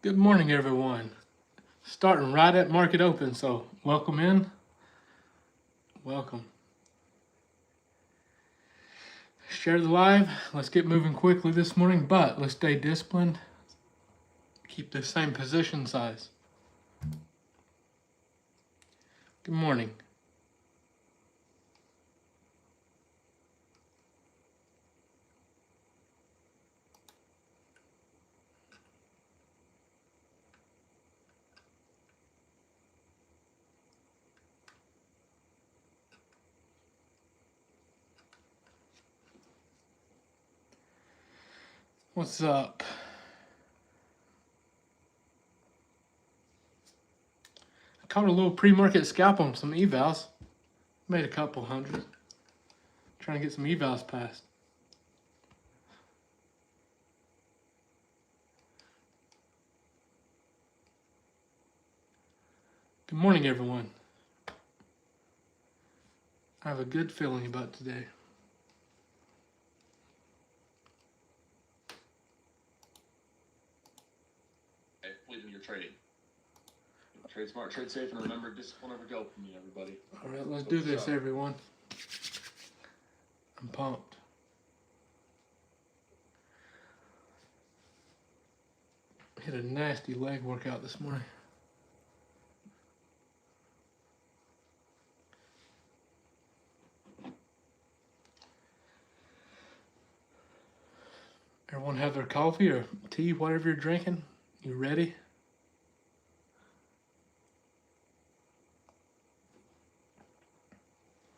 Good morning, everyone. Starting right at market open, so welcome in. Welcome. Share the live. Let's get moving quickly this morning, but let's stay disciplined. Keep the same position size. Good morning. What's up? I caught a little pre-market scalp on some evals. Made a couple hundred. Trying to get some evals passed. Good morning, everyone. I have a good feeling about today. Believe in your trading. Trade smart, trade safe, and remember, discipline over go from me, everybody. All right, let's do this, everyone. I'm pumped. Hit a nasty leg workout this morning. Everyone have their coffee or tea, whatever you're drinking. You ready?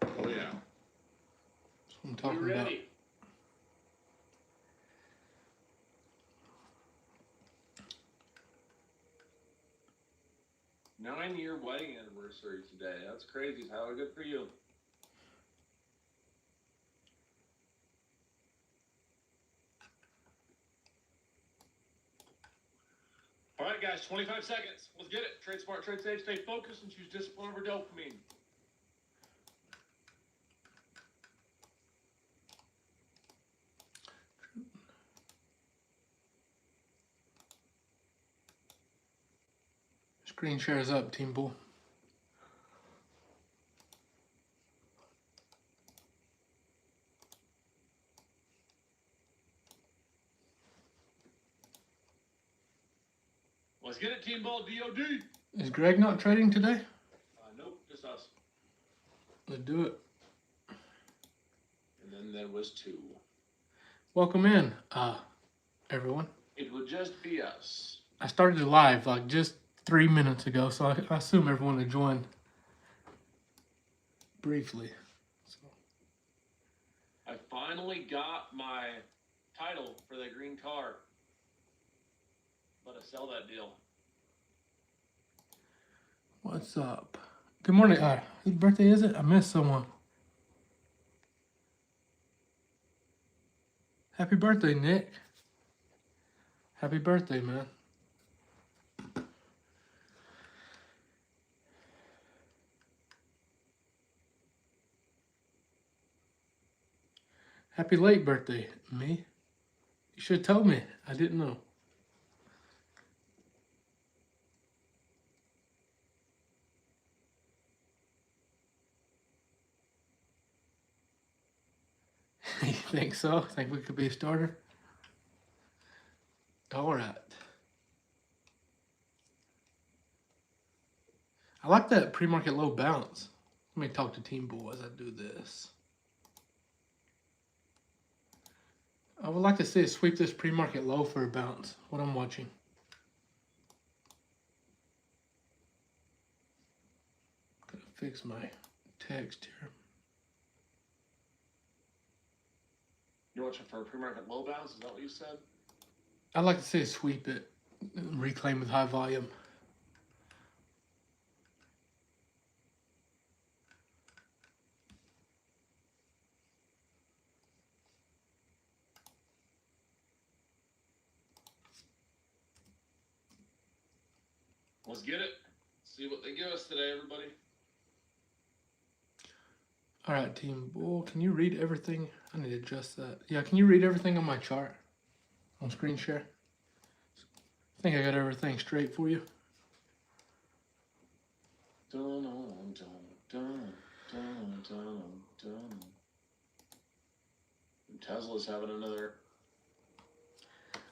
Oh yeah. That's what I'm talking about. 9-year wedding anniversary today. That's crazy, Tyler. Good for you. All right, guys, 25 seconds. Let's get it. Trade smart, trade safe, stay focused, and choose discipline over dopamine. Screen shares up, Team Bull. Let's get it, Team Ball, DOD. Is Greg not trading today? Nope, just us. Let's do it. And then there was 2. Welcome in, everyone. It would just be us. I started the live like just 3 minutes ago, so I assume everyone will join briefly. So. I finally got my title for that green car. Let us sell that deal. What's up? Good morning. Whose birthday is it? I missed someone. Happy birthday, Nick. Happy birthday, man. Happy late birthday, me. You should have told me. I didn't know. You think so? Think we could be a starter? All right. I like that pre-market low bounce. Let me talk to Team Bull as I do this. I would like to see it sweep this pre-market low for a bounce, what I'm watching. Gotta fix my text here. You're watching for a pre-market low bounce? Is that what you said? I'd like to see it sweep it, reclaim with high volume. Let's get it. See what they give us today, everybody. All right, Team Bull, can you read everything? I need to adjust that. Yeah, can you read everything on my chart? On screen share? I think I got everything straight for you. Dun, dun, dun, dun, dun, dun. Tesla's having another.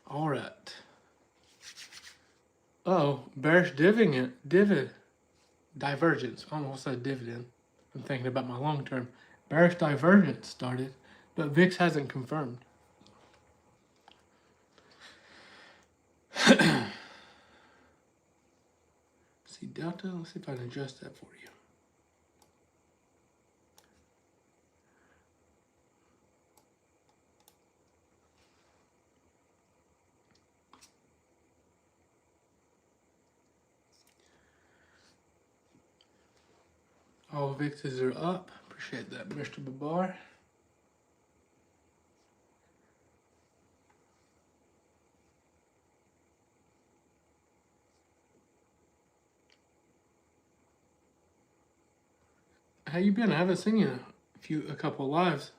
All right. Oh, bearish divergence. I almost said dividend. I'm thinking about my long term. Bearish divergence started, but VIX hasn't confirmed. See delta. Let's see if I can adjust that for you. All VIXs are up. Appreciate that, Mr. Babar. How you been? I haven't seen you in a couple lives.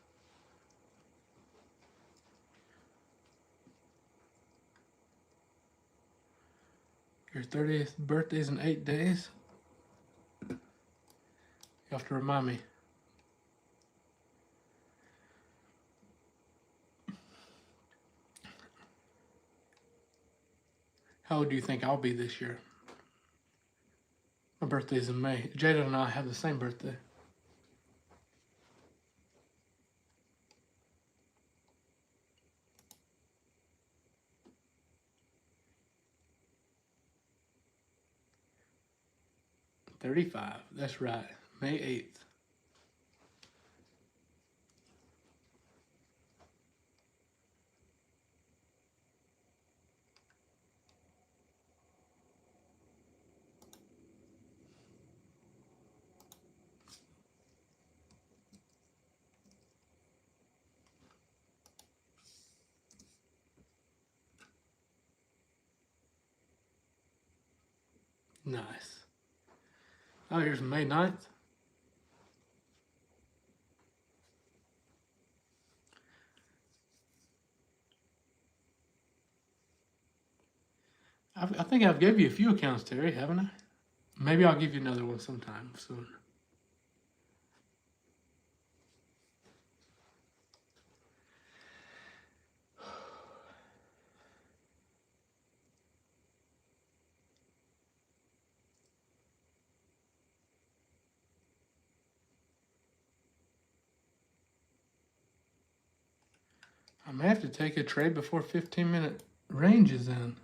Your 30th birthday's in 8 days. You have to remind me. How old do you think I'll be this year? My birthday's in May. Jada and I have the same birthday. $35. That's right. May 8th. Nice. Oh, here's May 9th. I think I've gave you a few accounts, Terry, haven't I? Maybe I'll give you another one sometime soon. I may have to take a trade before 15-minute range is in.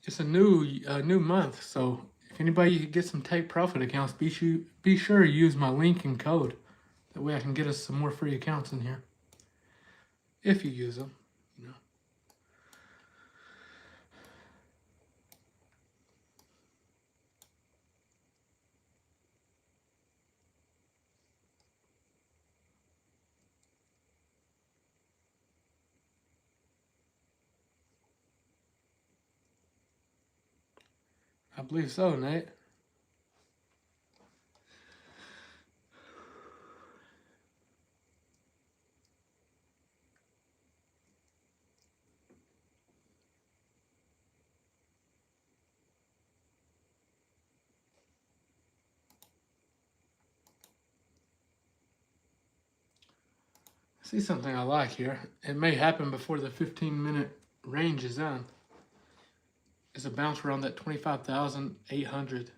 It's a new month, so if anybody could get some take profit accounts, be sure to use my link and code. That way I can get us some more free accounts in here. If you use them, you know. I believe so, Nate. See something I like here. It may happen before the 15-minute range is in. It's a bounce around that 25,800.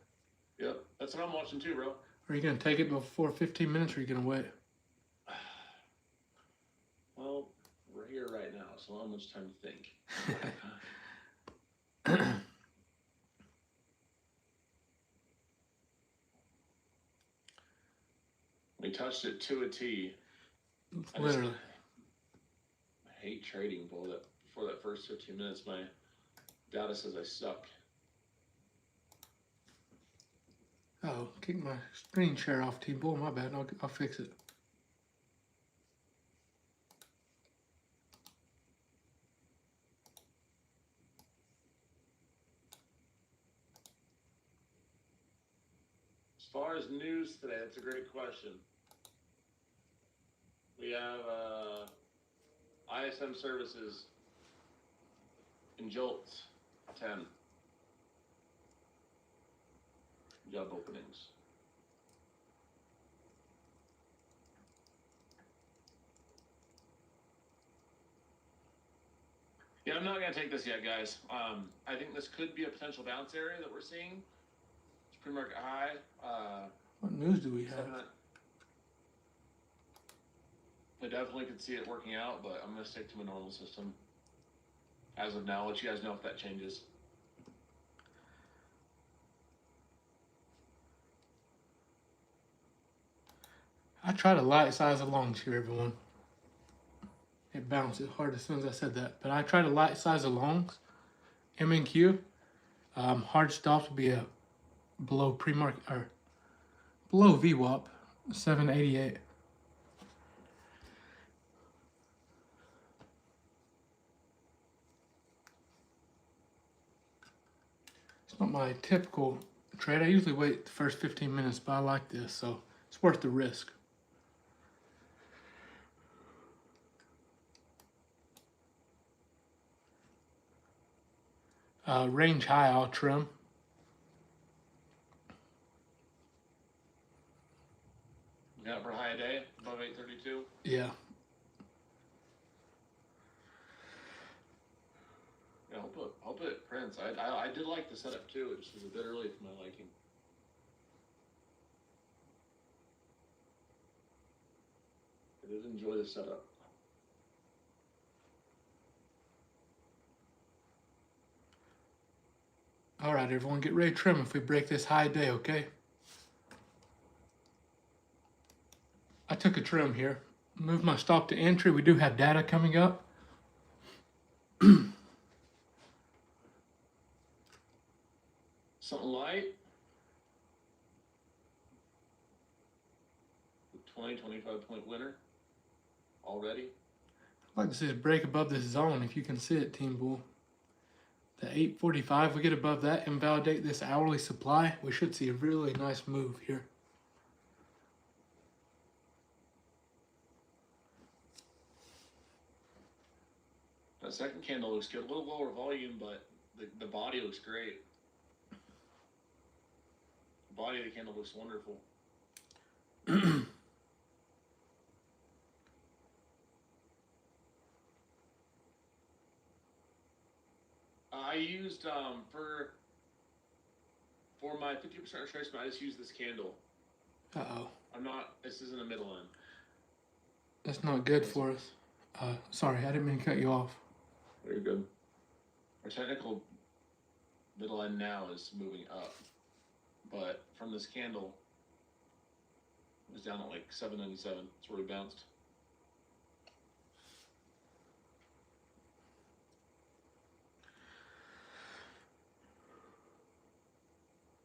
Yep, that's what I'm watching too, bro. Are you going to take it before 15 minutes or are you going to wait? Well, we're here right now, so I don't have much time to think. We touched it to a T. Literally. I hate trading before that first 15 minutes. My data says I suck. Oh, kick my screen share off, T-Bull. My bad. I'll fix it. far as news today, that's a great question. We have ISM services in JOLTS 10 job openings. Yeah, I'm not gonna take this yet, guys. I think this could be a potential bounce area that we're seeing. It's pre-market high. What news do we have? I definitely could see it working out, but I'm gonna stick to my normal system as of now. I'll let you guys know if that changes. I try to light size the longs here, everyone. It bounced hard as soon as I said that, but I try to light size the longs. M and Q. Hard stops would be a below pre-market or below VWAP 788. It's not my typical trade. I usually wait the first 15 minutes, but I like this, so it's worth the risk. Range high, I'll trim. Yeah, for high day above 832. Yeah. Yeah, hope it prints. I did like the setup too. It just was a bit early for my liking. I did enjoy the setup. All right, everyone, get ready to trim if we break this high day, okay? I took a trim here. Move my stop to entry. We do have data coming up. Something light. 25 point winner already. I'd like to see us break above this zone if you can see it, Team Bull. The 845, we get above that, invalidate this hourly supply. We should see a really nice move here. That second candle looks good. A little lower volume, but the body looks great. The body of the candle looks wonderful. I used for my 50% retracement, I just used this candle. Uh-oh. This isn't a middle end. That's not good for us. Sorry, I didn't mean to cut you off. Very good. Our technical middle end now is moving up, but from this candle, it was down at like 797. That's where we bounced.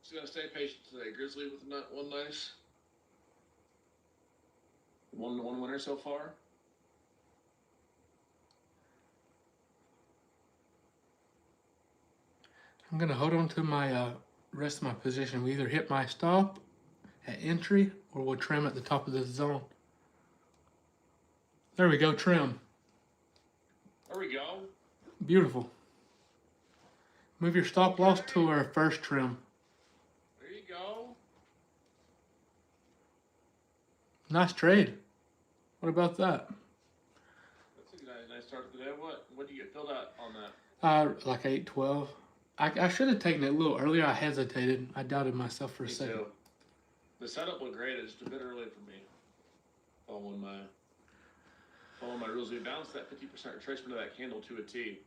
Just gonna stay patient today. Grizzly with one nice one winner so far. I'm going to hold on to my rest of my position. We either hit my stop at entry or we'll trim at the top of this zone. There we go, trim. There we go. Beautiful. Move your stop loss to our first trim. There you go. Nice trade. What about that? That's a nice start to the day. What do you get filled out on that? Like 812. I should have taken it a little earlier. I hesitated. I doubted myself for a second. Too. The setup looked great. It's just a bit early for me. Following my rules, we bounced that 50% retracement of that candle to a T.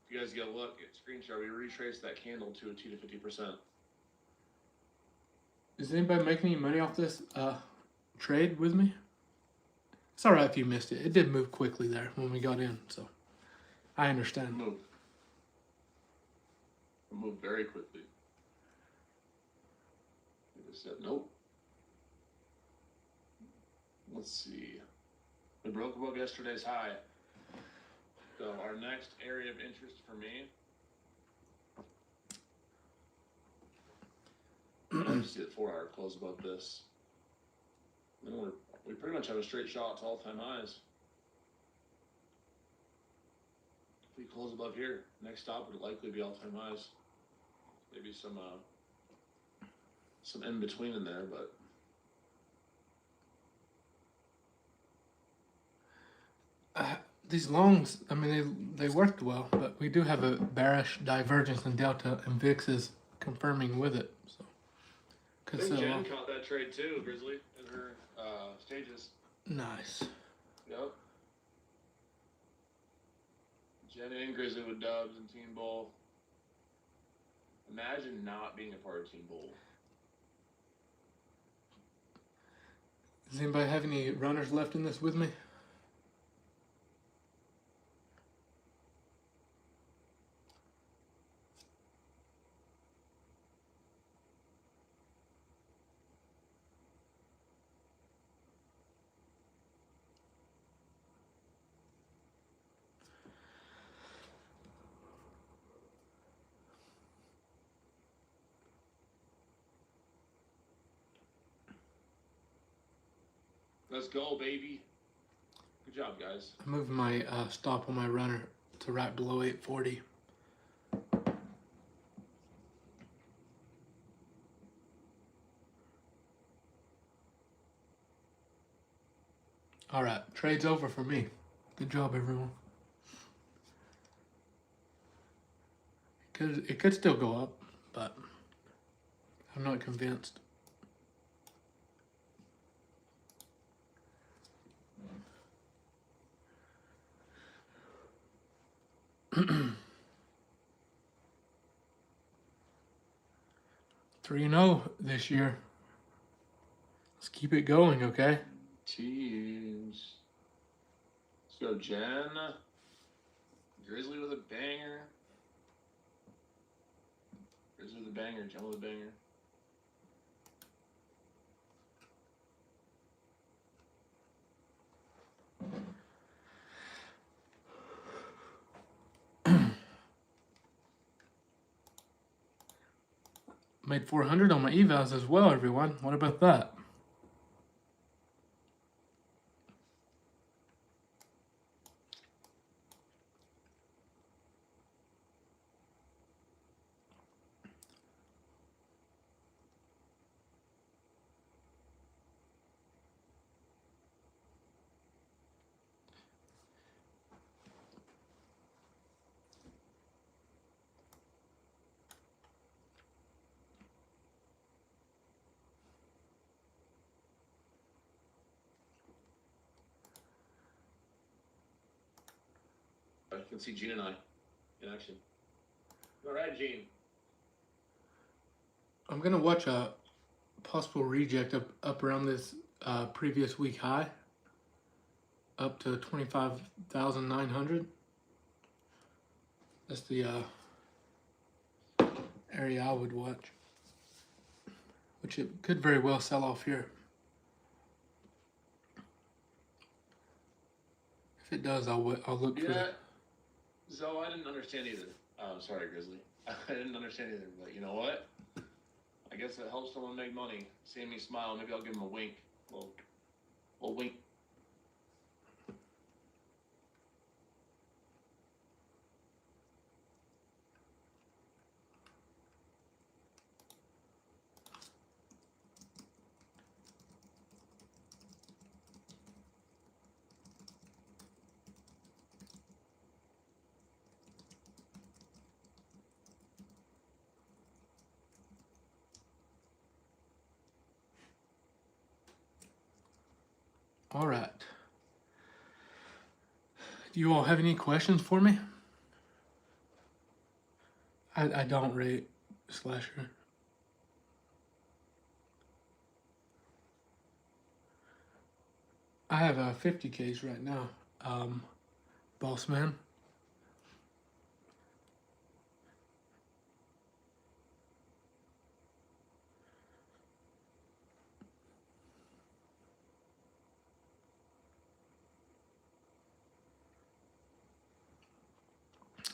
If you guys get a look at screenshot, we retraced that candle to a T to 50%. Is anybody making any money off this trade with me? It's all right if you missed it. It did move quickly there when we got in, so I understand. It moved very quickly. I just said nope. Let's see. We broke above yesterday's high. So our next area of interest for me to see the 4-hour close above this. Then we pretty much have a straight shot to all-time highs. If we close above here, next stop would likely be all-time highs. Maybe some in between in there, but these longs, I mean, they worked well, but we do have a bearish divergence in delta, and VIX is confirming with it. So, I think Jen caught that trade too, Grizzly, in her stages. Nice. Yep. Jen and Grizzly with dubs and Team Bull. Imagine not being a part of Team Bull. Does anybody have any runners left in this with me? Let's go, baby. Good job, guys. I moved my stop on my runner to right below 840. All right, trade's over for me. Good job, everyone. It could still go up, but I'm not convinced. Three and 0 this year. Let's keep it going, okay? Cheers. Let's go, Jen. Grizzly with a banger. Grizzly with a banger. Jen with a banger. Made 400 on my evals as well, everyone. What about that? You can see Gene and I in action. All right, Gene. I'm gonna watch a possible reject up around this previous week high, up to 25,900. That's the area I would watch, which it could very well sell off here. If it does, I'll look for it. Zoe, I didn't understand either. Sorry, Grizzly. I didn't understand either, but you know what? I guess it helps someone make money. Seeing me smile, maybe I'll give him a wink. A little wink. All right. Do you all have any questions for me? I don't rate Slasher. I have 50Ks right now. Boss man.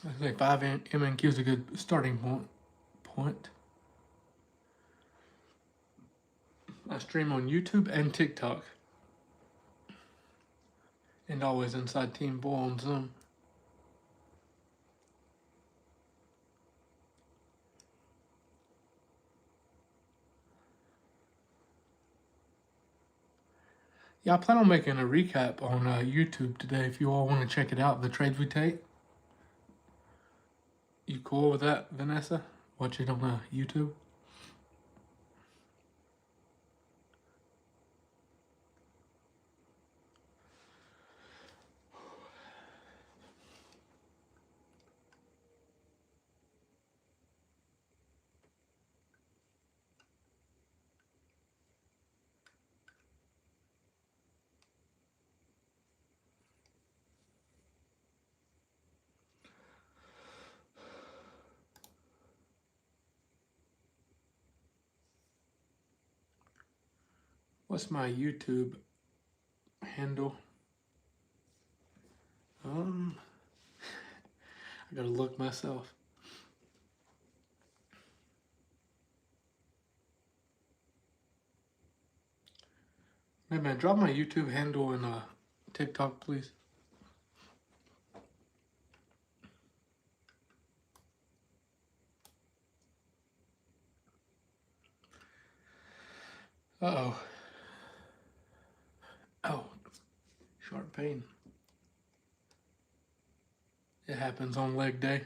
I think 5 MNQ is a good starting point. I stream on YouTube and TikTok. And always inside Team Bull on Zoom. Yeah, I plan on making a recap on YouTube today if you all want to check it out, the trades we take. You cool with that, Vanessa? Watch it on YouTube? What's my YouTube handle? I gotta look myself. Hey man, drop my YouTube handle in TikTok, please. Uh-oh. Oh, sharp pain. It happens on leg day.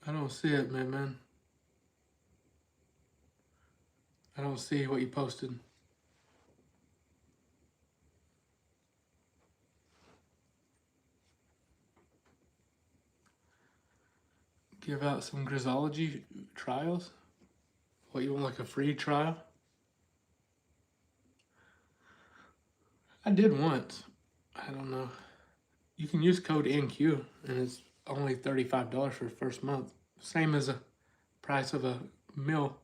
I don't see it, man. I don't see what you posted. Give out some Grisology trials? What, you want like a free trial? I did once. I don't know. You can use code NQ and it's only $35 for the first month. Same as the price of a meal.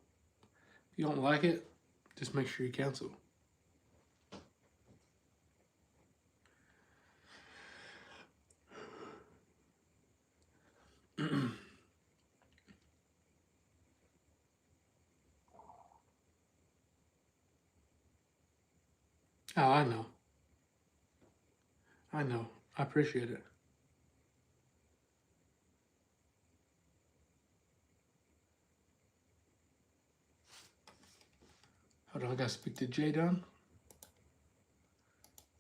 If you don't like it, just make sure you cancel. Oh, I know. I appreciate it. Hold on, I gotta speak to J-Don.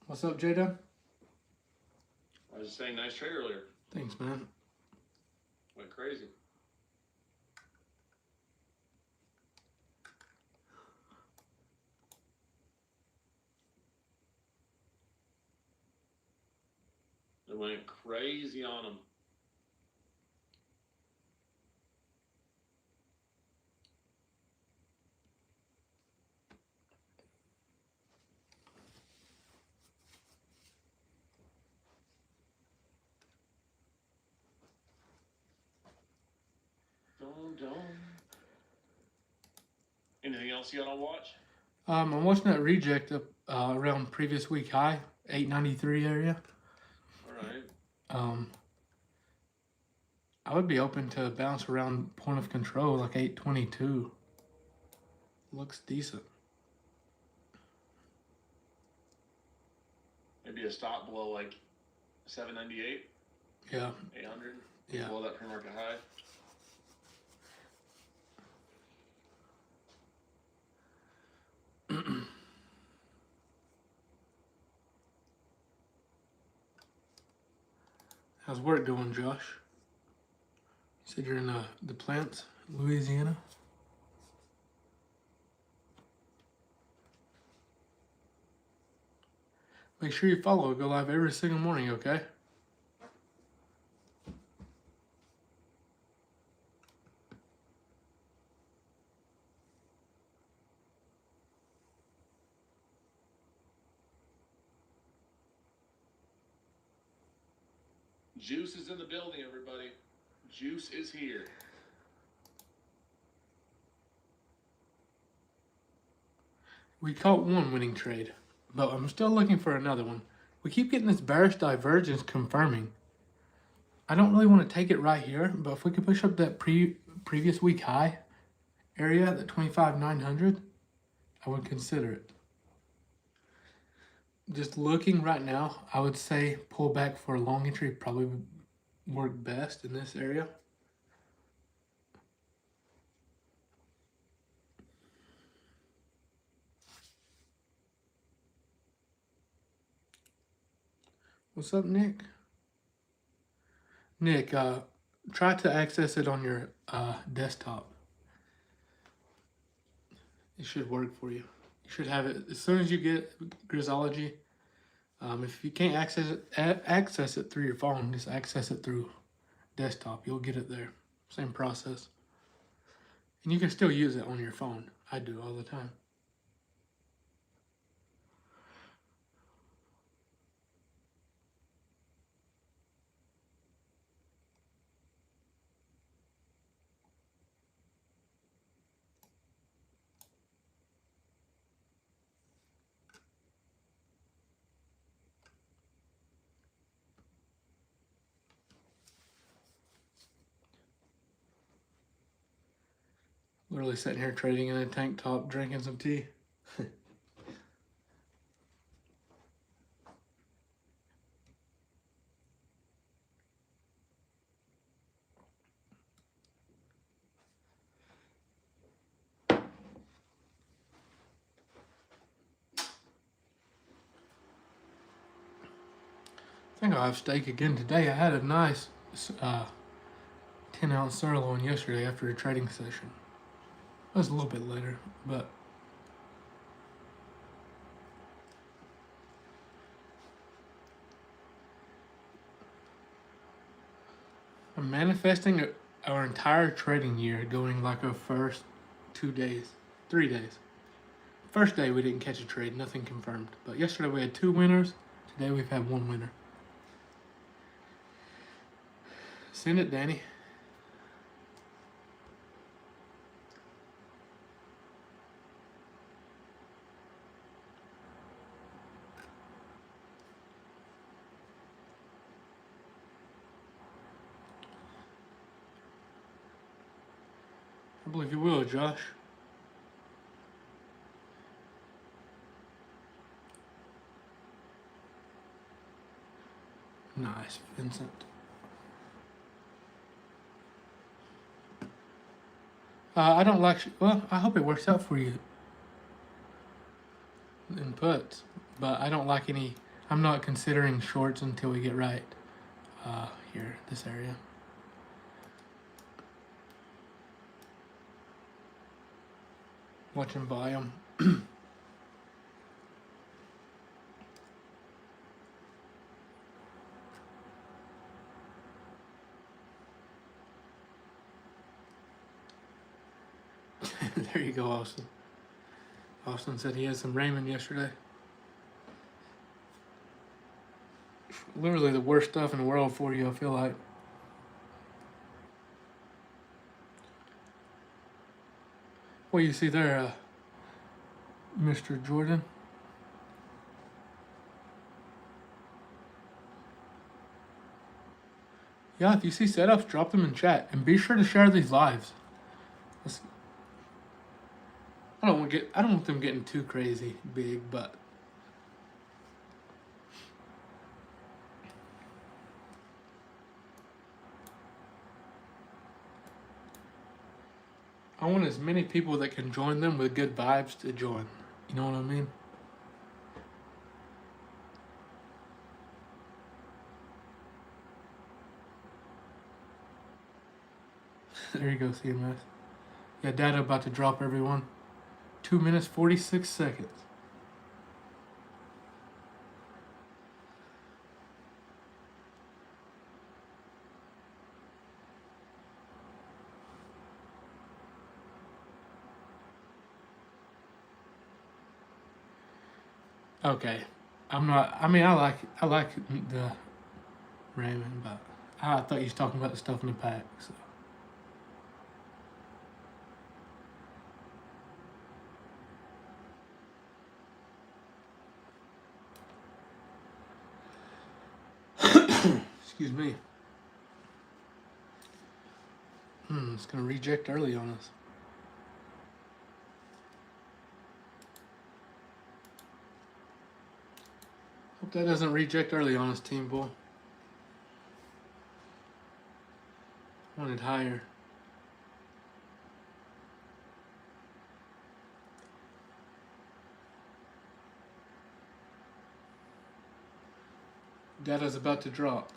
What's up, J-Don? I was just saying, nice trade earlier. Thanks, man. Went crazy. It went crazy on them. Don't. Anything else you gotta watch? I'm watching that reject up around previous week high, 893 area. All right. I would be open to bounce around point of control like 822. Looks decent. Maybe a stop below like 798. Yeah. 800. Yeah. Below that pre-market high. How's work going, Josh? You said you're in the plants, Louisiana? Make sure you follow. Go live every single morning, okay? Juice is in the building, everybody. Juice is here. We caught one winning trade, but I'm still looking for another one. We keep getting this bearish divergence confirming. I don't really want to take it right here, but if we could push up that previous week high area, the 25,900, I would consider it. Just looking right now, I would say pull back for a long entry probably would work best in this area. What's up, Nick? Nick, try to access it on your desktop. It should work for you. You should have it as soon as you get Grizzology. If you can't access it through your phone, just access it through desktop. You'll get it there. Same process. And you can still use it on your phone. I do all the time. Literally sitting here trading in a tank top, drinking some tea. I think I'll have steak again today. I had a nice 10-ounce sirloin yesterday after a trading session. It was a little bit later, but I'm manifesting our entire trading year going like our first 2 days, 3 days. First day we didn't catch a trade, nothing confirmed. But yesterday we had 2 winners. Today we've had 1 winner. Send it, Danny. I believe you will, Josh. Nice, Vincent. I don't like. Well, I hope it works out for you in puts, but I don't like any. I'm not considering shorts until we get right here, this area. Watching volume. There you go, Austin. Austin said he had some ramen yesterday. Literally the worst stuff in the world for you, I feel like. What you see there, Mr. Jordan? Yeah, if you see setups, drop them in chat. And be sure to share these lives. I don't want them getting too crazy big, but I want as many people that can join them with good vibes to join. You know what I mean? There you go, CMS. Yeah, data about to drop, everyone. 2 minutes, 46 seconds. Okay. I like the ramen, but I thought you was talking about the stuff in the pack. So. Excuse me. It's gonna reject early on us. Hope that doesn't reject early on us, Team Bull. Wanted higher. Data's about to drop.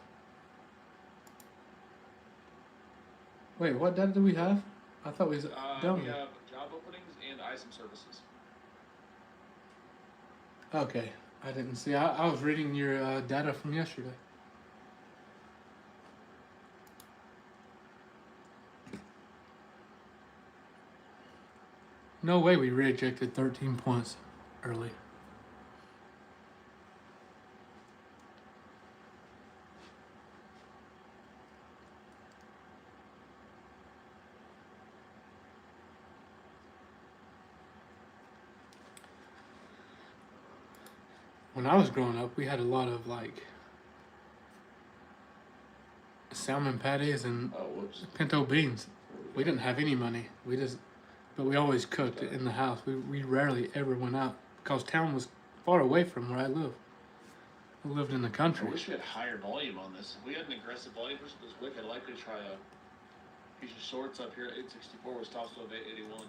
Wait, what data do we have? I thought we was done. We have job openings and ISM services. Okay, I didn't see. I was reading your data from yesterday. No way we rejected 13 points early. When I was growing up, we had a lot of like salmon patties and pinto beans. We didn't have any money. But we always cooked in the house. We rarely ever went out because town was far away from where I live. I lived in the country. I wish we had higher volume on this. If we had an aggressive volume versus this wick, I'd like to try a piece of shorts up here at 864 with stops above 881.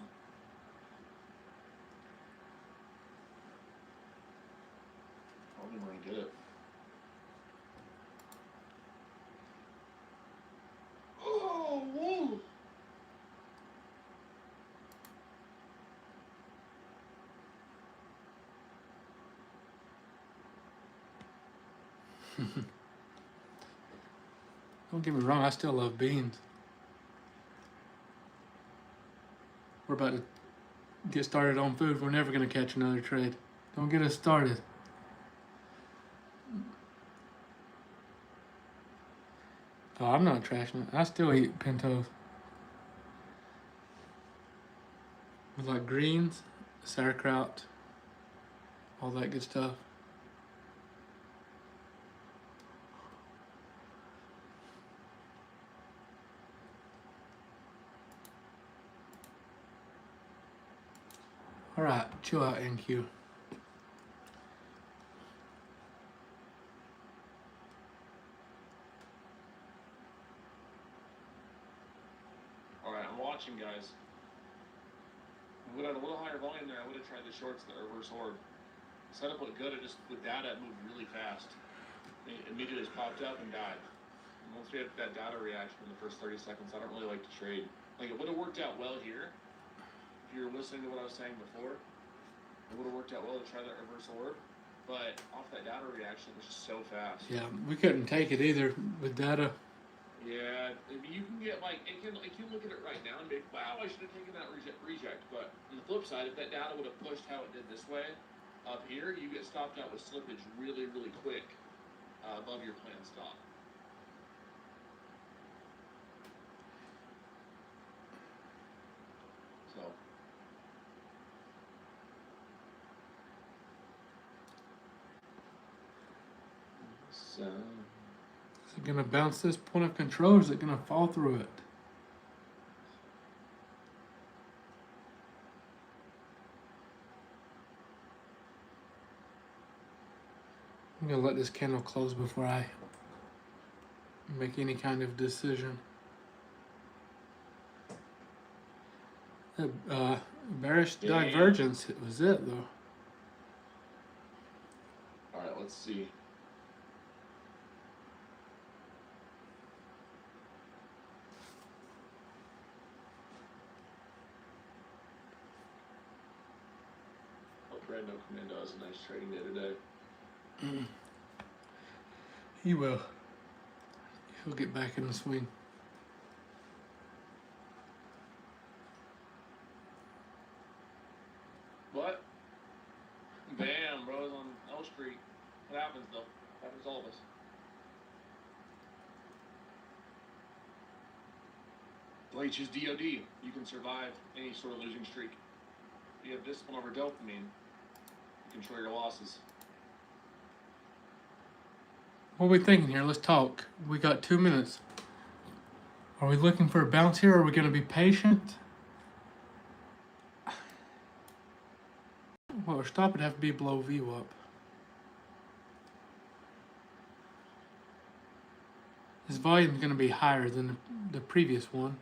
I don't think we're gonna get it. Oh, whoa! Don't get me wrong, I still love beans. We're about to get started on food. We're never going to catch another trade. Don't get us started. Oh, I'm not trashing it. I still eat pintos. With like greens, sauerkraut, all that good stuff. All right, chill out, NQ. All right, I'm watching, guys. If we had a little higher volume there, I would have tried the shorts, the reverse orb. Setup looked good. It just with data, it moved really fast. It immediately just popped up and died. And once we had that data reaction in the first 30 seconds, I don't really like to trade. Like it would have worked out well here. If you were listening to what I was saying before, it would have worked out well to try that reverse orb. But off that data reaction, it was just so fast. Yeah, we couldn't take it either with data. Yeah, I mean, you can get like you can look at it right now and be, wow, I should have taken that reject. But on the flip side, if that data would have pushed how it did this way, up here, you get stopped out with slippage really, really quick above your planned stop. So. Is it going to bounce this point of control or is it going to fall through it? I'm going to let this candle close before I make any kind of decision. Bearish divergence, it was it though. Alright, let's see. Hope Rando Commando has a nice trading day today. He will. He'll get back in the swing. What? Bam, bro, on L Street. What happens though? What happens to all of us? Well, you choose DOD. You can survive any sort of losing streak. If you have discipline over dopamine, you control your losses. What are we thinking here? Let's talk. We got 2 minutes. Are we looking for a bounce here, or are we going to be patient? Well, our stop would have to be below VWAP. This volume is going to be higher than the previous one.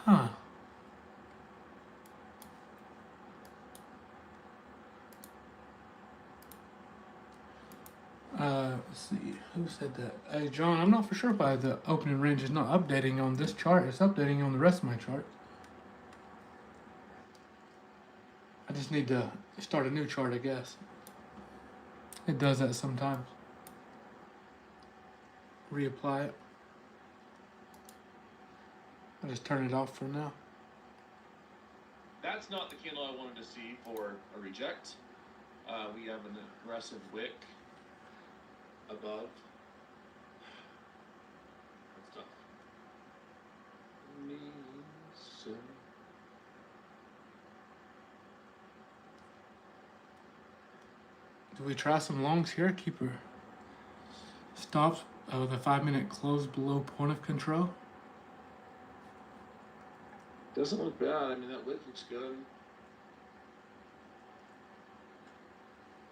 Huh. Let's see. Who said that? Hey, John, I'm not for sure why the opening range is not updating on this chart. It's updating on the rest of my chart. I just need to start a new chart, I guess. It does that sometimes. Reapply it. I'll just turn it off for now. That's not the candle I wanted to see for a reject. We have an aggressive wick above. That's tough. Do we try some longs here? Keep our stops with a 5-minute close below point of control. Doesn't look bad. I mean, that wick looks good.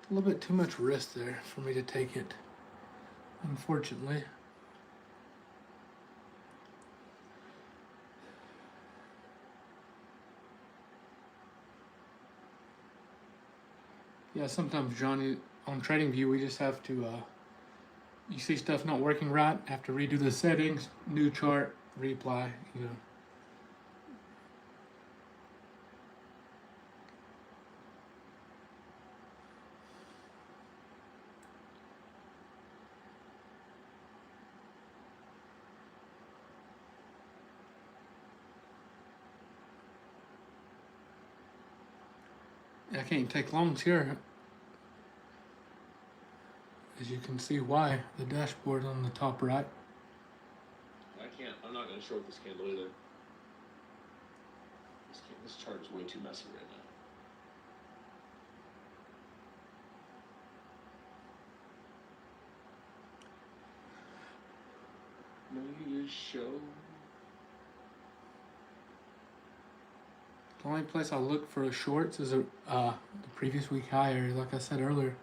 A little bit too much risk there for me to take it, unfortunately. Yeah, sometimes, Johnny, on TradingView, we just have to, you see stuff not working right, have to redo the settings, new chart, reapply, you know. I can't take longs here. As you can see why, the dashboard on the top right. I can't. I'm not going to short this candle either. This chart is way too messy right now. Maybe show. The only place I'll look for shorts is the previous week high area, like I said earlier.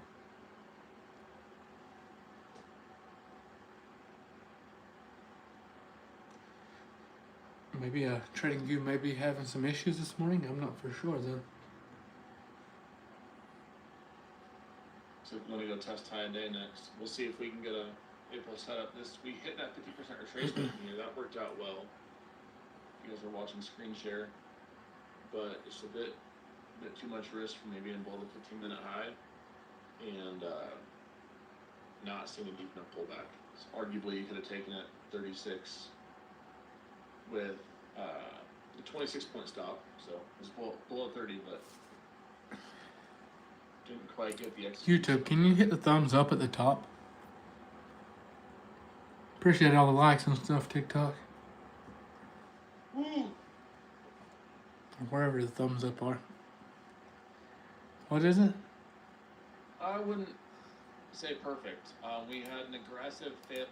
Maybe TradingView may be having some issues this morning. I'm not for sure then. So we're going to go test high day next. We'll see if we can get a April setup. We hit that 50% retracement here. That worked out well. You guys are watching screen share, but it's a bit too much risk for maybe being below the 15-minute high and not seeing a deep enough pullback. So arguably, you could have taken it 36 with a 26-point stop, so it was below 30, but didn't quite get the execution. YouTube, can you hit the thumbs up at the top? Appreciate all the likes and stuff, TikTok. Woo! Or wherever the thumbs up are. What is it? I wouldn't say perfect. We had an aggressive fit.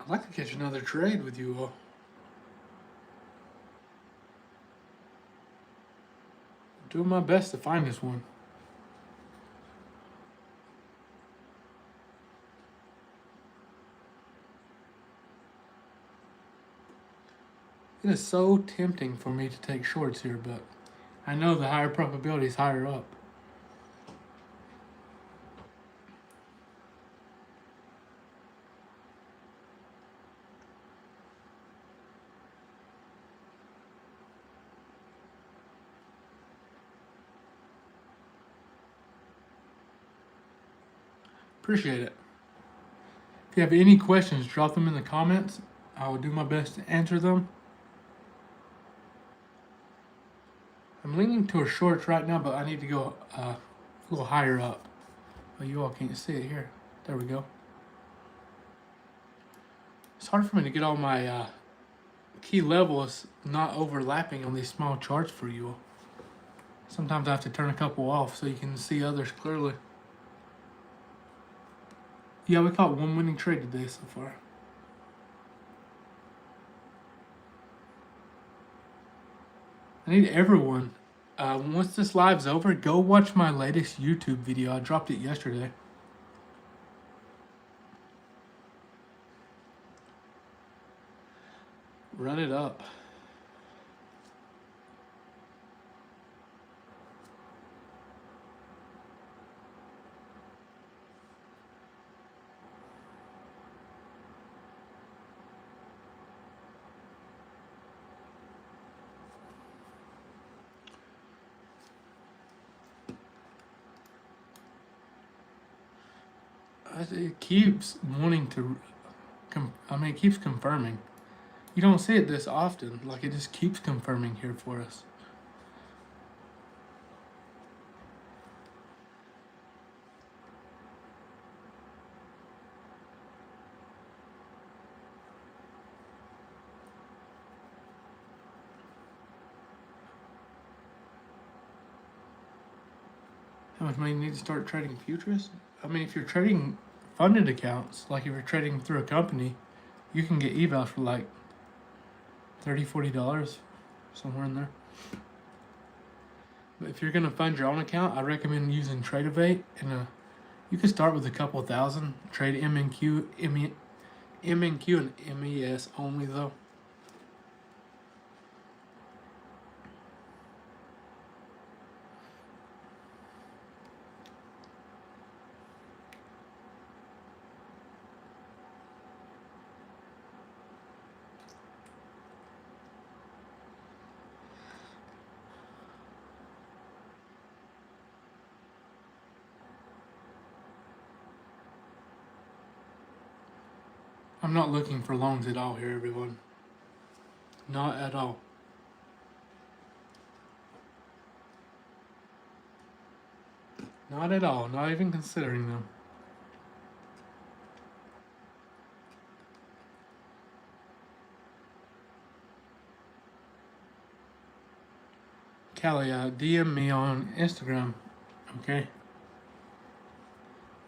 I'd like to catch another trade with you all. I'm doing my best to find this one. It is so tempting for me to take shorts here, but I know the higher probability is higher up. Appreciate it. If you have any questions, drop them in the comments. I will do my best to answer them. I'm leaning towards shorts right now, but I need to go a little higher up. Well, you all can't see it here. There we go. It's hard for me to get all my key levels not overlapping on these small charts for you all. Sometimes I have to turn a couple off so you can see others clearly. Yeah, we caught one winning trade today so far. I need everyone. Once this live's over, go watch my latest YouTube video. I dropped it yesterday. Run it up. It keeps wanting to, it keeps confirming. You don't see it this often. Like, it just keeps confirming here for us. How much money you need to start trading futures? I mean, if you're trading funded accounts, like if you're trading through a company, you can get evals for like $30, $40, somewhere in there. But if you're gonna fund your own account, I recommend using Tradeovate, and you can start with a couple thousand. Trade MNQ, MNQ and MES only though. I'm not looking for longs at all here, everyone. Not at all. Not at all. Not even considering them. Callie, DM me on Instagram, okay?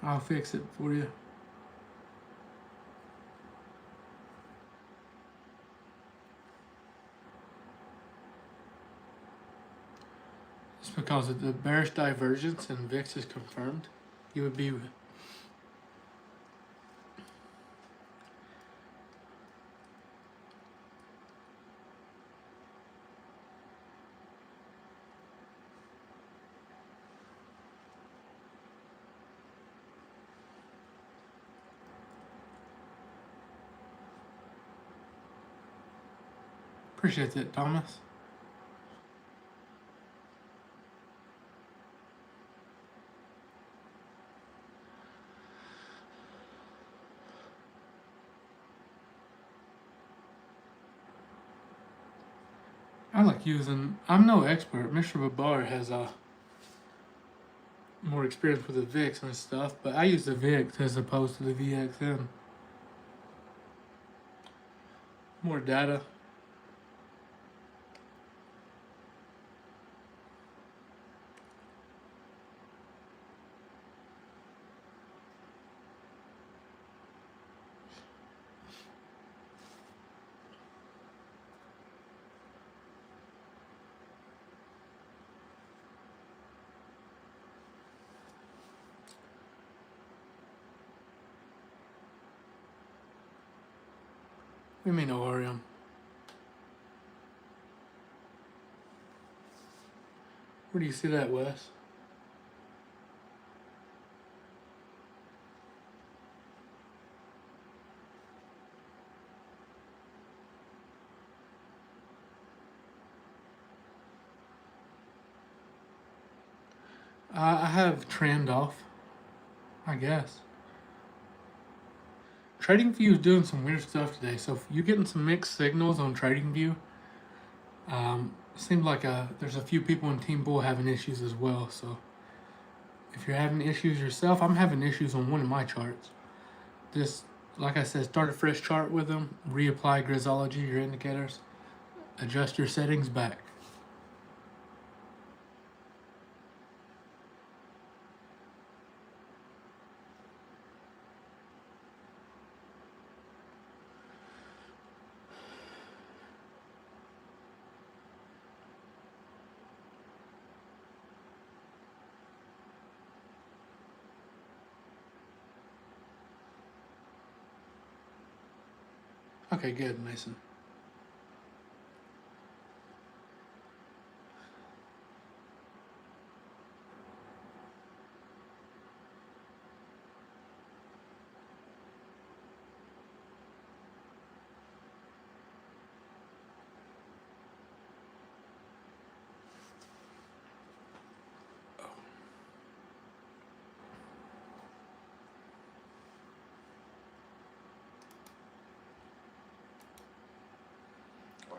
I'll fix it for you. It's because of the bearish divergence and VIX is confirmed. You would be appreciate that, Thomas. I like using. I'm no expert. Mr. Babar has more experience with the VIX and stuff, but I use the VIX as opposed to the VXM. More data. We mean Orium. Where do you see that, Wes? I have trend off, I guess. TradingView is doing some weird stuff today, so if you're getting some mixed signals on TradingView, seems like there's a few people in Team Bull having issues as well. So if you're having issues yourself, I'm having issues on one of my charts. Just like I said, start a fresh chart with them, reapply Grisology, your indicators, adjust your settings back. Okay, good, Mason. Right.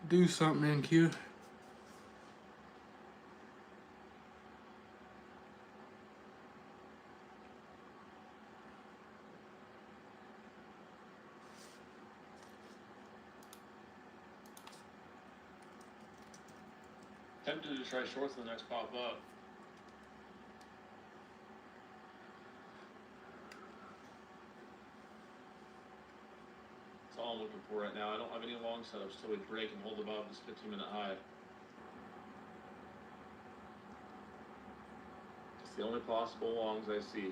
Do something, NQ. Tempted to try shorts in the next pop up. That's all I'm looking for right now. I don't have any long setups till we break and hold above this 15-minute high. It's the only possible longs I see.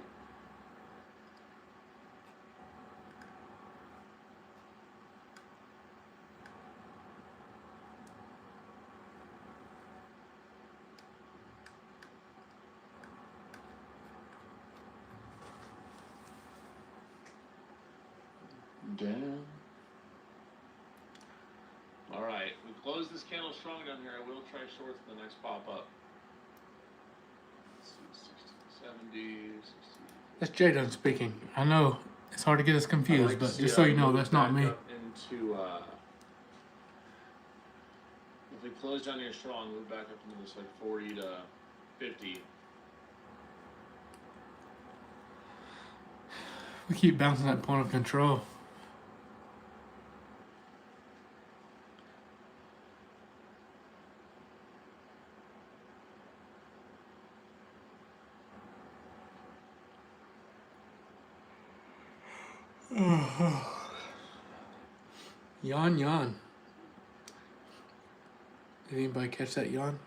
down. All right, we close this candle strong down here. I will try shorts for the next pop up. Let's see, 60, 70, 60. That's Jadon speaking. I know it's hard to get us confused, like but just so you know, that's not me. Into if we close down here strong, move back up into this like 40 to 50. We keep bouncing that point of control. Yawn, yawn. Did anybody catch that yawn?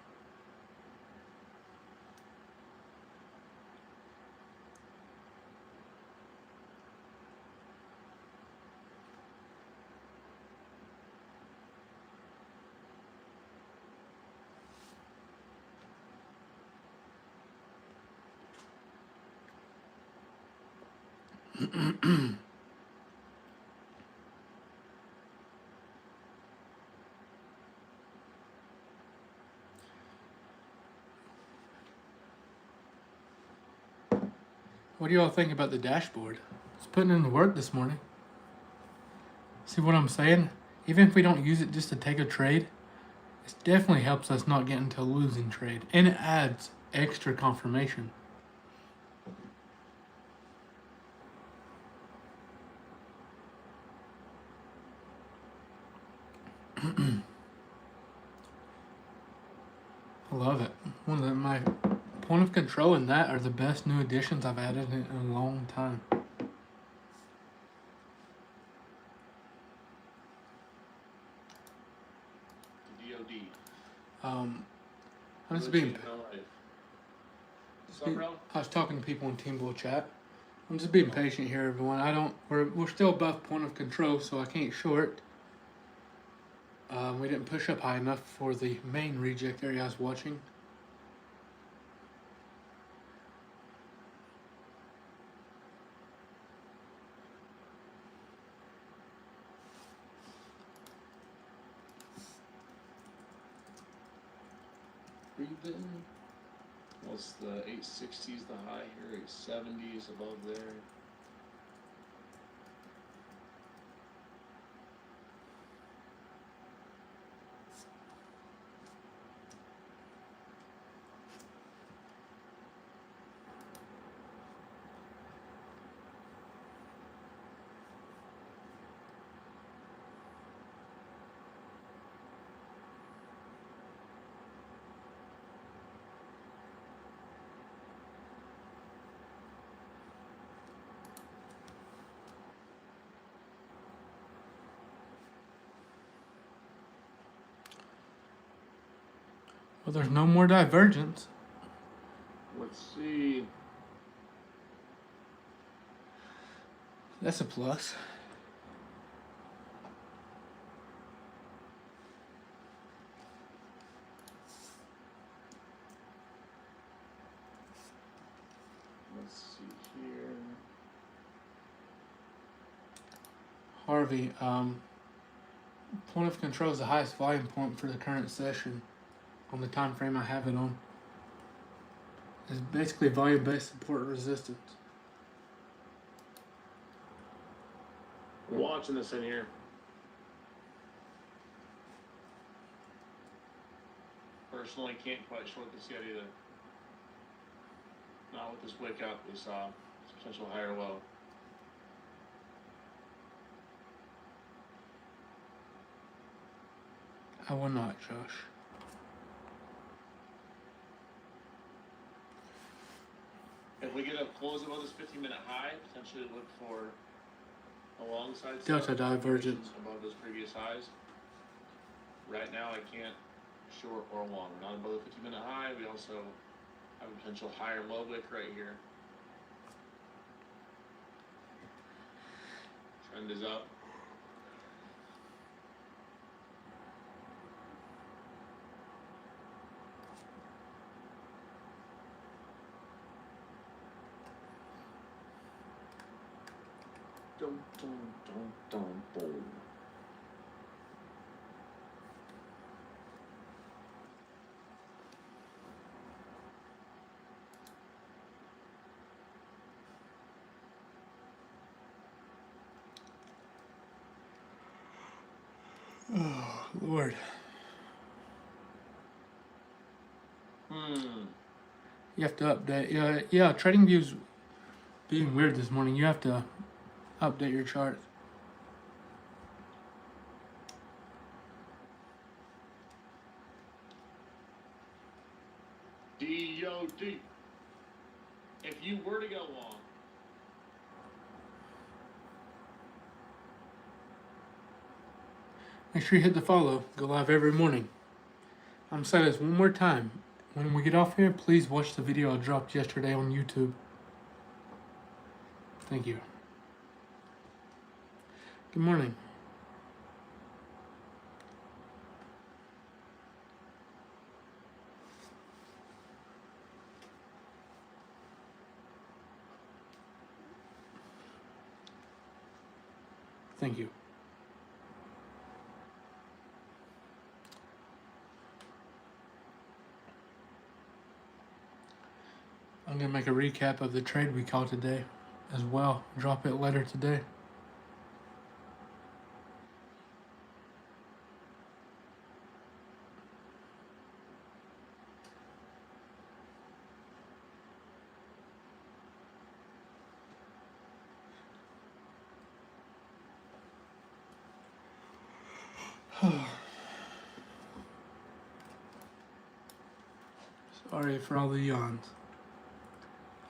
What do y'all think about the dashboard? It's putting in the work this morning. See what I'm saying? Even if we don't use it just to take a trade, it definitely helps us not get into a losing trade. And it adds extra confirmation. I love it. My point of control and that are the best new additions I've added in a long time. DOD. I'm just being. I was talking to people in Team Bull chat. I'm just being patient here, everyone. We're still above point of control, so I can't short. We didn't push up high enough for the main reject area I was watching. Breathing. What's the 860s the high here? 870s above there. Well, there's no more divergence. Let's see. That's a plus. Let's see here. Harvey, point of control is the highest volume point for the current session on the time frame I have it on. It's basically volume-based support and resistance. We're watching this in here. Personally, can't quite short this yet either. Not with this wick out we saw. It's potential higher low. I will not, Josh. If we get a close above this 15-minute high, potentially look for a long side Delta divergence above those previous highs. Right now, I can't short or long. Not above the 15-minute high. We also have a potential higher low wick right here. Trend is up. Dun, dun, dun, dun, boom. Oh, Lord. You have to update. Yeah, TradingView's being weird this morning. You have to update your chart. DOD. If you were to go long, Make sure you hit the follow. Go live every morning. I'm saying this one more time. When we get off here, please watch the video I dropped yesterday on YouTube. Thank you. Good morning. Thank you. I'm going to make a recap of the trade we caught today as well. Drop it later today. Sorry for all the yawns.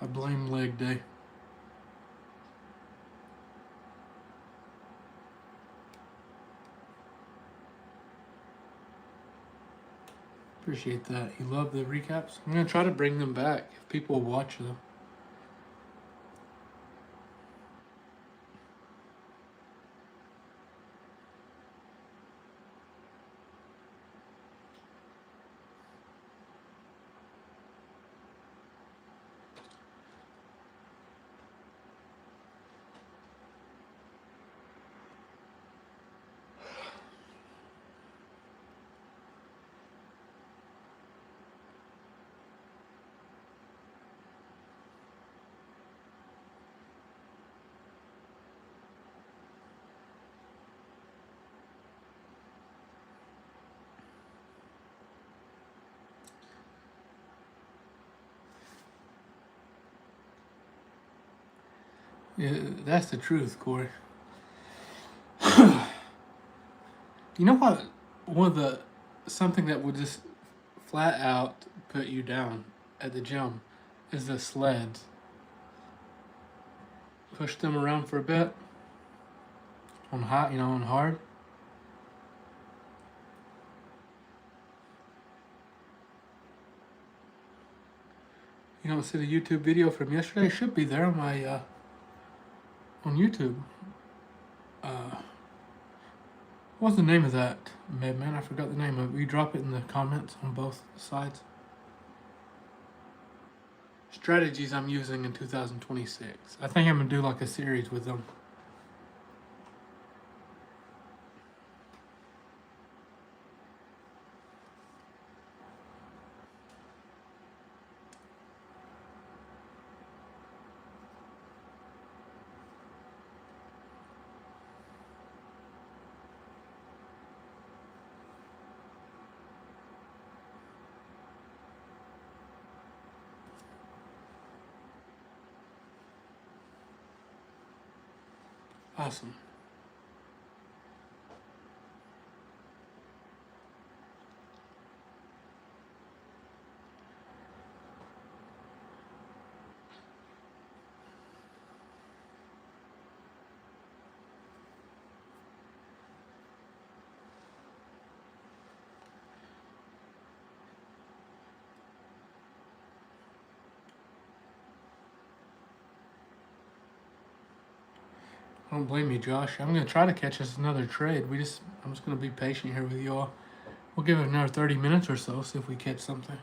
I blame leg day. Appreciate that. You love the recaps? I'm going to try to bring them back if people watch them. Yeah, that's the truth, Corey. You know what? Something that would just flat out put you down at the gym is the sleds. Push them around for a bit on hot, on hard. You don't see the YouTube video from yesterday? It should be there on my on YouTube. What's the name of that, man? I forgot the name of it. You drop it in the comments on both sides. Strategies I'm using in 2026. I think I'm gonna do like a series with them. Awesome. Don't blame me, Josh. I'm gonna try to catch us another trade. I'm just gonna be patient here with y'all. We'll give it another 30 minutes or so, see if we catch something.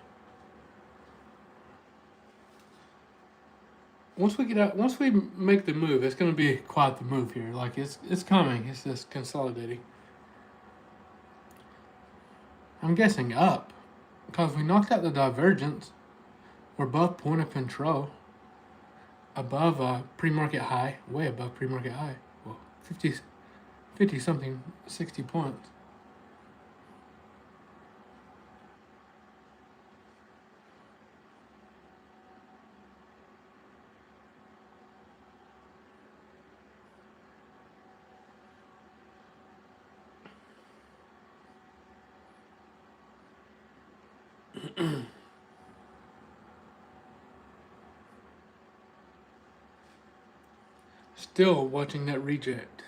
once we make the move, it's going to be quite the move here. Like it's coming. It's just consolidating. I'm guessing up because we knocked out the divergence. We're above point of control, above pre-market high, way above pre-market high. Well, 50 something, 60 points. Still watching that reject.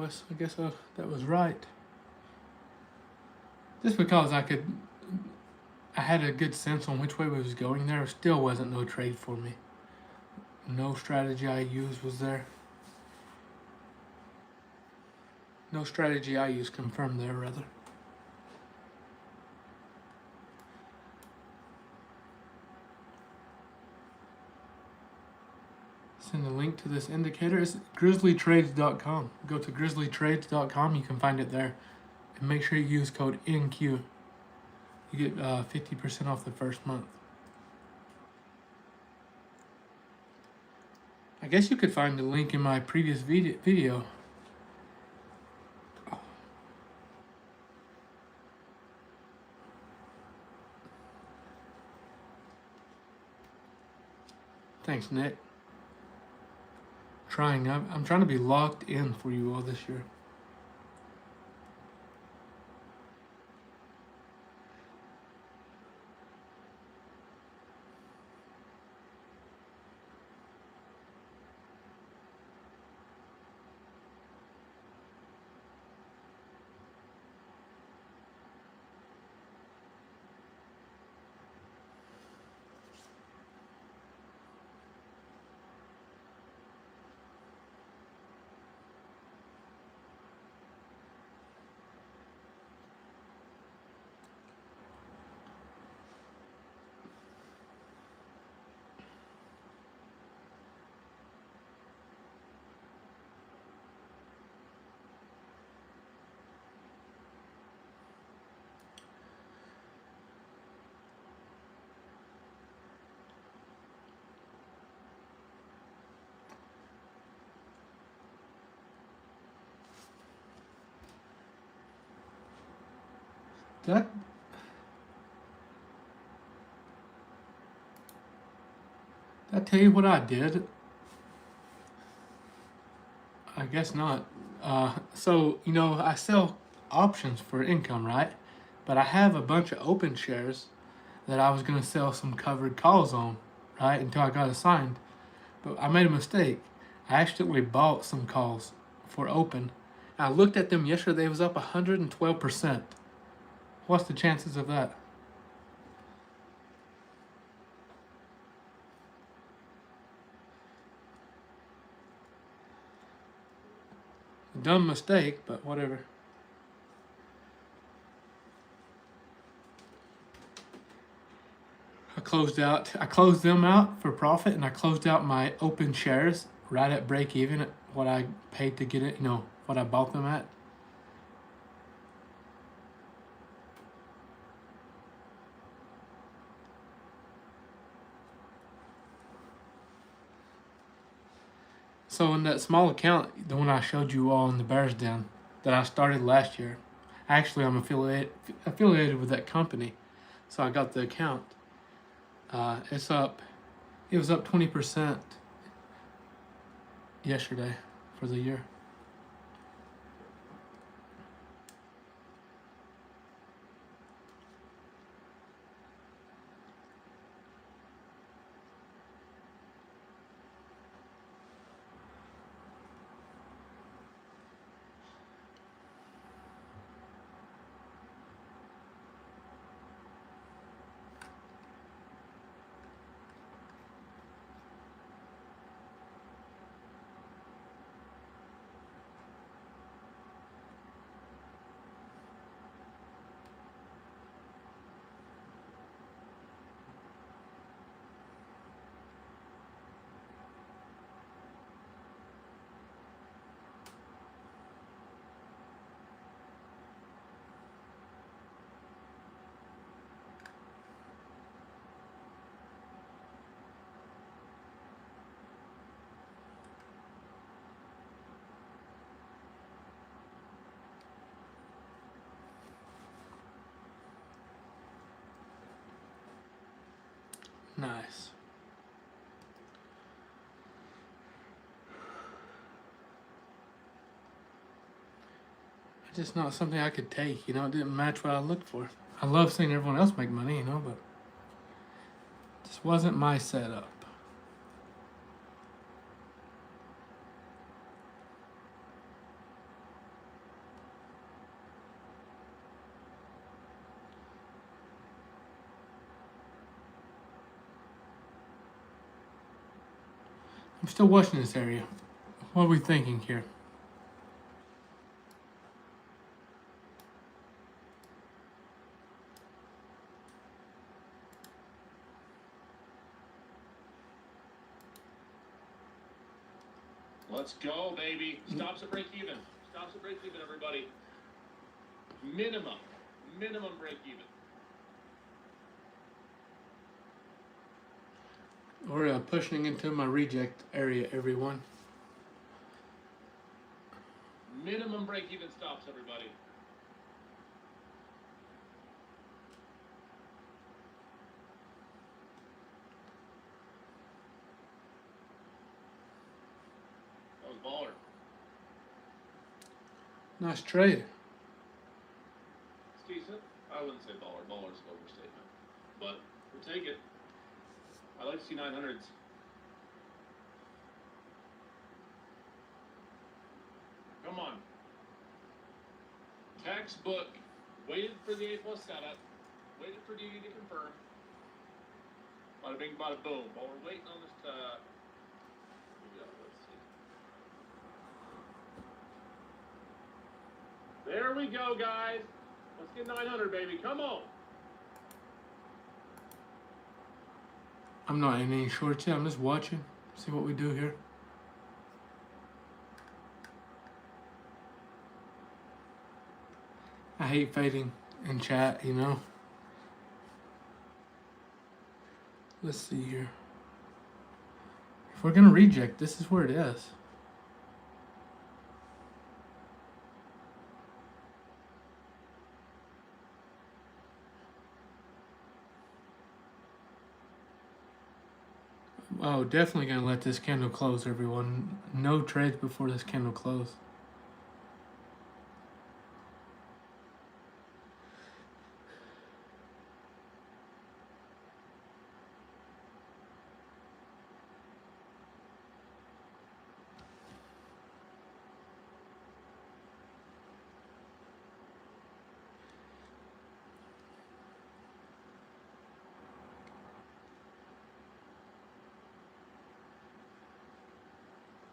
I guess that was right. Just because I had a good sense on which way we was going. There still wasn't no trade for me. No strategy I used was there. No strategy I used confirmed there, rather. Send a link to this indicator. It's grizzlytrades.com. Go to grizzlytrades.com. You can find it there. And make sure you use code NQ. You get 50% off the first month. I guess you could find the link in my previous video. Thanks, Nick. I'm trying to be locked in for you all this year. Did I tell you what I did? I guess not. So, I sell options for income, right? But I have a bunch of open shares that I was going to sell some covered calls on, right? Until I got assigned. But I made a mistake. I accidentally bought some calls for open. I looked at them yesterday, it was up 112%. What's the chances of that? A dumb mistake, but whatever. I closed them out for profit, and I closed out my open shares right at break even at what I paid to get it, what I bought them at. So in that small account, the one I showed you all in the Bears Den that I started last year, actually I'm affiliated with that company, so I got the account. It's up. It was up 20% yesterday for the year. Nice. It's just not something I could take, you know, it didn't match what I looked for. I love seeing everyone else make money, you know, but it just wasn't my setup. I'm still watching this area. What are we thinking here? Let's go, baby. Stops at break even. Stops at break even, everybody. Minimum break even. We're pushing into my reject area, everyone. Minimum break even stops, everybody. That was baller. Nice trade. It's decent. I wouldn't say baller. Baller's an overstatement. But we'll take it. I like to see 900s. Come on. Textbook. Waited for the A+ setup. Waited for DD to confirm. Bada bing, bada boom. While we're waiting on this let's see. There we go, guys. Let's get 900, baby. Come on. I'm not in any shorts yet. I'm just watching. See what we do here. I hate fading in chat, you know. Let's see here. If we're gonna reject, this is where it is. Oh, definitely gonna let this candle close, everyone. No trades before this candle close.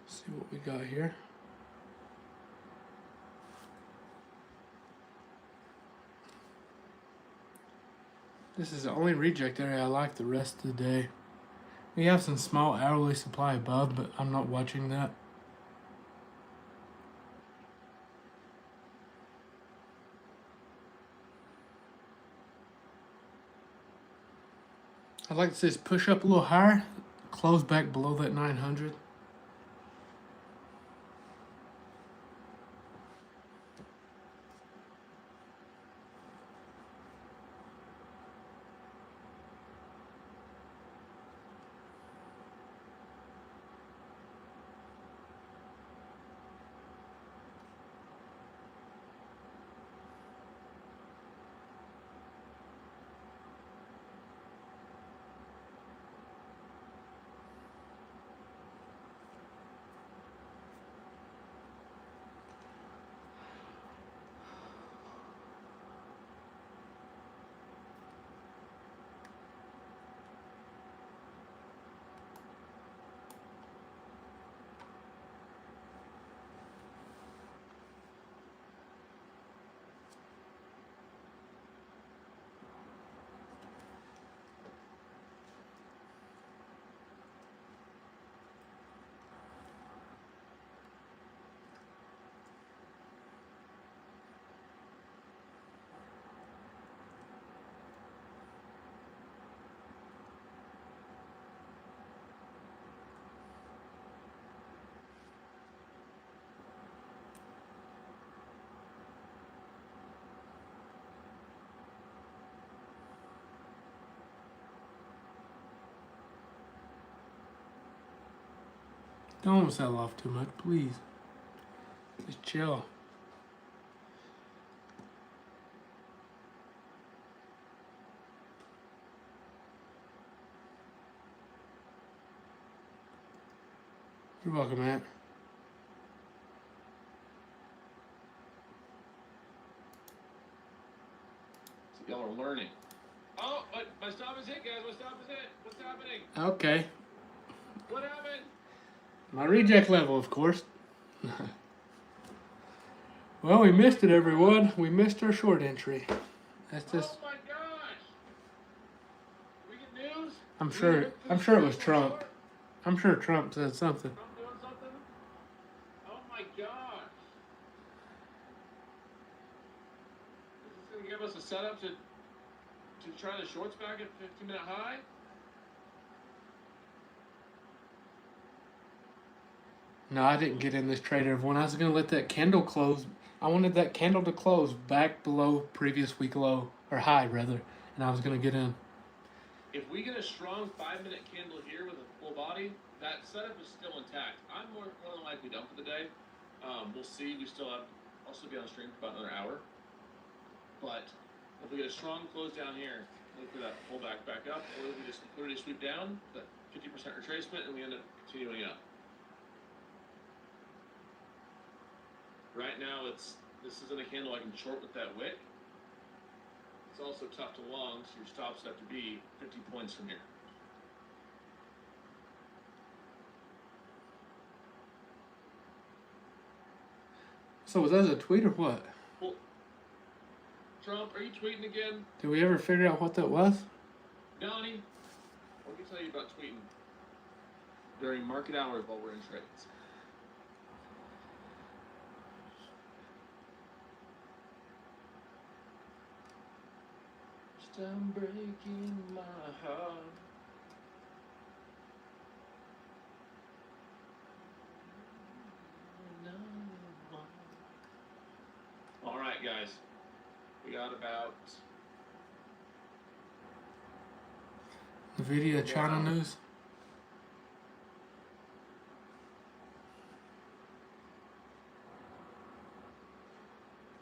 See what we got here. This is the only reject area I like the rest of the day. We have some small hourly supply above, but I'm not watching that. I'd like to see this push up a little higher, close back below that 900. Don't sell off too much, please. Just chill. You're welcome, Matt. So y'all are learning. Oh, my stop is hit, guys. My stop is hit. What's happening? Okay. What happened? My reject level, of course. Well, we missed it, everyone. We missed our short entry. That's just. Oh my gosh! We get news? I'm sure it was Trump. I'm sure Trump said something. Trump doing something? Oh my gosh! Is this gonna give us a setup to try the shorts back at 15-minute high? No, I didn't get in this trade, everyone. I was gonna let that candle close. I wanted that candle to close back below previous week low, or high rather, and I was gonna get in. If we get a strong 5-minute candle here with a full body, that setup is still intact. I'm more than likely done for the day. We'll see. I'll still be on stream for about another hour. But if we get a strong close down here, look for that pullback back up, or if we just clearly sweep down, that 50% retracement, and we end up continuing up. Right now, this isn't a candle I can short with that wick. It's also tough to long, so your stops have to be 50 points from here. So was that a tweet or what? Well, Trump, are you tweeting again? Did we ever figure out what that was? Donnie, let me tell you about tweeting during market hours while we're in trades. I'm breaking my heart. All right, guys. We got about Nvidia China news.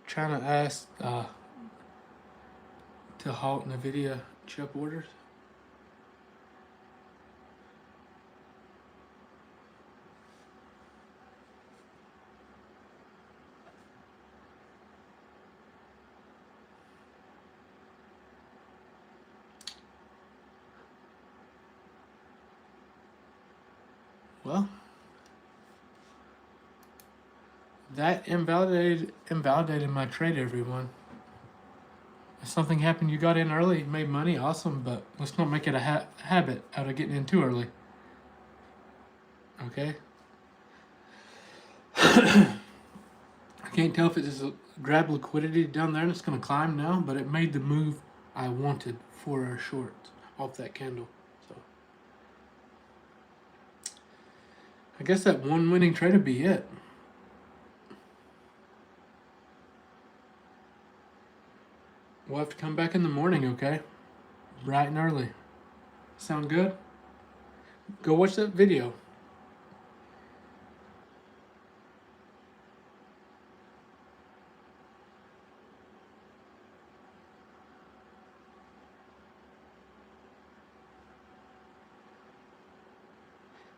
China asked to halt Nvidia chip orders. Well, that invalidated my trade, everyone. If something happened, you got in early, made money, awesome, but let's not make it a habit out of getting in too early. Okay? I can't tell if it just grabbed liquidity down there and it's going to climb now, but it made the move I wanted for our shorts off that candle. So I guess that one winning trade would be it. We'll have to come back in the morning, okay? Bright and early. Sound good? Go watch that video.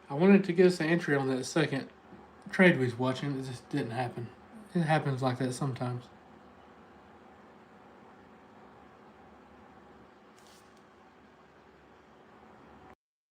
I wanted to get us an entry on that second trade we was watching. It just didn't happen. It happens like that sometimes.